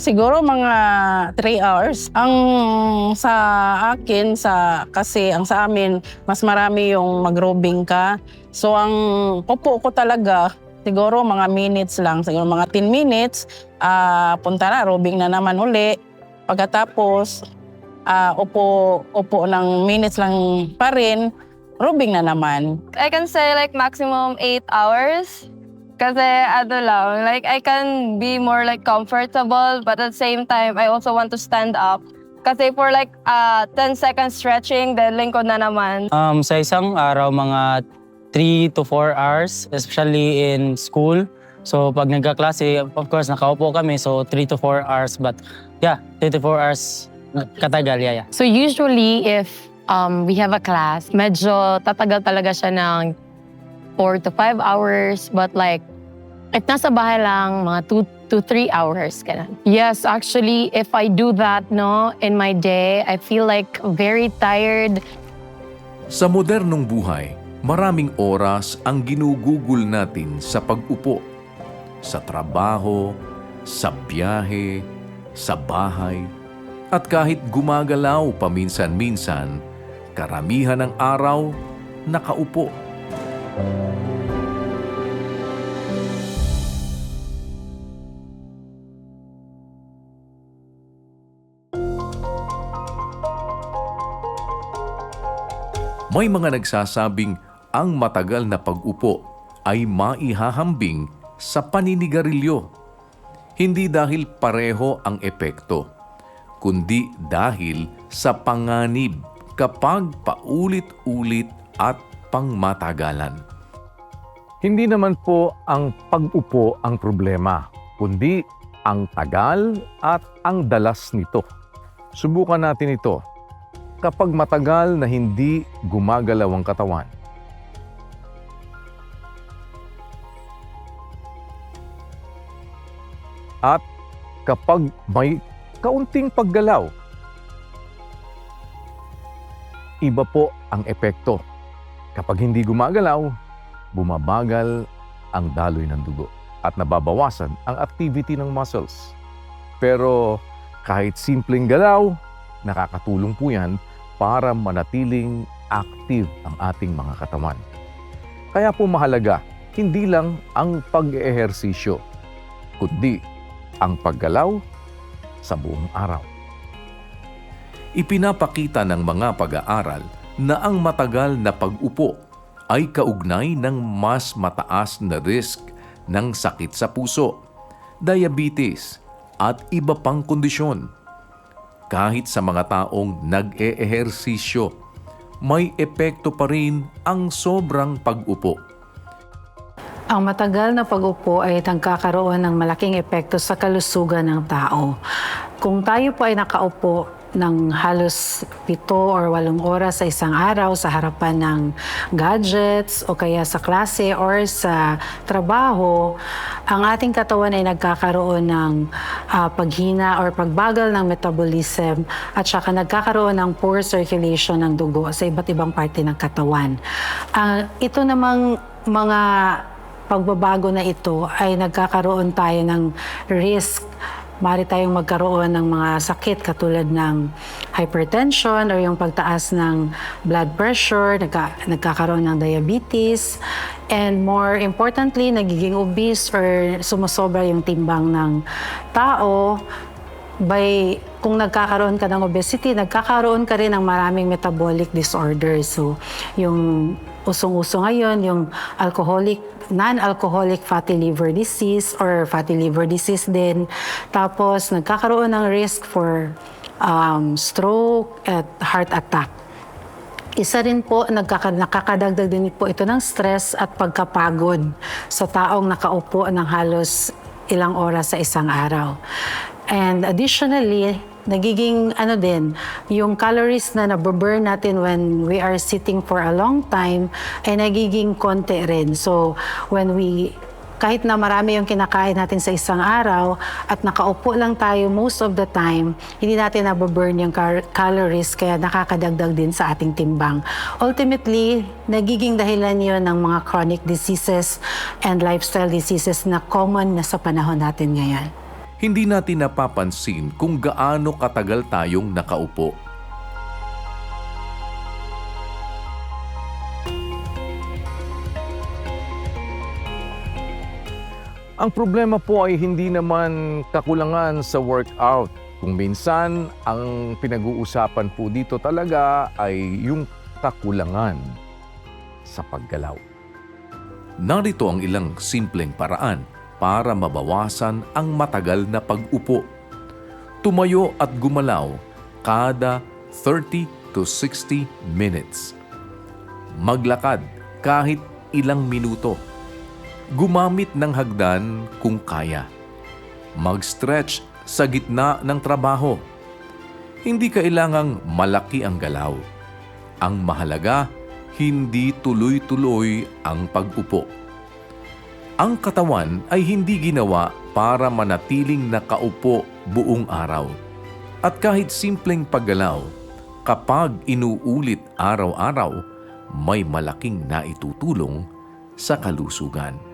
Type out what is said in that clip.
Siguro mga 3 hours. Ang sa akin, kasi ang sa amin, mas marami yung mag-robing ka. So ang upo ko talaga, siguro mga minutes lang. Siguro mga 10 minutes, punta na, robing na naman uli. Pagkatapos, upo ng minutes lang pa rin, robing na naman. I can say like maximum 8 hours. Kasi like I can be more like comfortable, but at the same time, I also want to stand up. Kasi for like 10 seconds stretching, then lingkod na naman. Sa isang araw, mga 3 to 4 hours, especially in school. So pag nagkaklase, of course, nakaupo kami, so 3 to 4 hours. But yeah, 3 to 4 hours katagal, yeah. So usually, if we have a class, medyo tatagal talaga siya ng 4 to 5 hours. But like, if nasa bahay lang, mga 2 to 3 hours. Ganun. Yes, actually, if I do that in my day, I feel like very tired. Sa modernong buhay, maraming oras ang ginugugol natin sa pag-upo. Sa trabaho, sa biyahe, sa bahay, at kahit gumagalaw paminsan-minsan, karamihan ng araw nakaupo. May mga nagsasabing ang matagal na pag-upo ay maihahambing sa paninigarilyo. Hindi dahil pareho ang epekto, kundi dahil sa panganib kapag paulit-ulit at pangmatagalan. Hindi naman po ang pag-upo ang problema, kundi ang tagal at ang dalas nito. Subukan natin ito. Kapag matagal na hindi gumagalaw ang katawan. At kapag may kaunting paggalaw, iba po ang epekto. Kapag hindi gumagalaw, bumabagal ang daloy ng dugo at nababawasan ang activity ng muscles. Pero kahit simpleng galaw, nakakatulong po yan para manatiling active ang ating mga katawan. Kaya po mahalaga, hindi lang ang pag-ehersisyo, kundi ang paggalaw sa buong araw. Ipinapakita ng mga pag-aaral na ang matagal na pag-upo ay kaugnay ng mas mataas na risk ng sakit sa puso, diabetes at iba pang kondisyon. Kahit sa mga taong nag-eehersisyo, may epekto pa rin ang sobrang pag-upo. Ang matagal na pag-upo ay nagkakaroon ng malaking epekto sa kalusugan ng tao. Kung tayo po ay nakaupo ng halos 7 or 8 oras sa isang araw sa harapan ng gadgets o kaya sa klase or sa trabaho, ang ating katawan ay nagkakaroon ng paghina or pagbagal ng metabolism at saka nagkakaroon ng poor circulation ng dugo sa iba't ibang parte ng katawan. Ito namang mga pagbabago na ito ay nagkakaroon tayo ng risk. Maaari tayong magkaroon ng mga sakit katulad ng hypertension or yung pagtaas ng blood pressure, nagkakaroon ng diabetes, and more importantly, nagiging obese or sumusobra yung timbang ng tao. Kung nagkakaroon ka ng obesity, nagkakaroon ka rin ng maraming metabolic disorders. So, yung usong-uso ngayon, yung non-alcoholic fatty liver disease or fatty liver disease din. Tapos, nagkakaroon ng risk for stroke at heart attack. Isa rin po, nakakadagdag din po ito ng stress at pagkapagod sa taong nakaupo ng halos ilang oras sa isang araw. And additionally, nagiging yung calories na naburn natin when we are sitting for a long time ay nagiging konti rin. So when we kahit na marami yung kinakain natin sa isang araw at nakaupo lang tayo most of the time, hindi natin nababurn yung calories kaya nakakadagdag din sa ating timbang. Ultimately, nagiging dahilan yun ng mga chronic diseases and lifestyle diseases na common na sa panahon natin ngayon. Hindi natin napapansin kung gaano katagal tayong nakaupo. Ang problema po ay hindi naman kakulangan sa workout. Kung minsan, ang pinag-uusapan po dito talaga ay yung kakulangan sa paggalaw. Narito ang ilang simpleng paraan para mabawasan ang matagal na pag-upo. Tumayo at gumalaw kada 30 to 60 minutes. Maglakad kahit ilang minuto. Gumamit ng hagdan kung kaya. Mag-stretch sa gitna ng trabaho. Hindi kailangang malaki ang galaw. Ang mahalaga, hindi tuloy-tuloy ang pag-upo. Ang katawan ay hindi ginawa para manatiling nakaupo buong araw. At kahit simpleng paggalaw, kapag inuulit araw-araw, may malaking naitutulong sa kalusugan.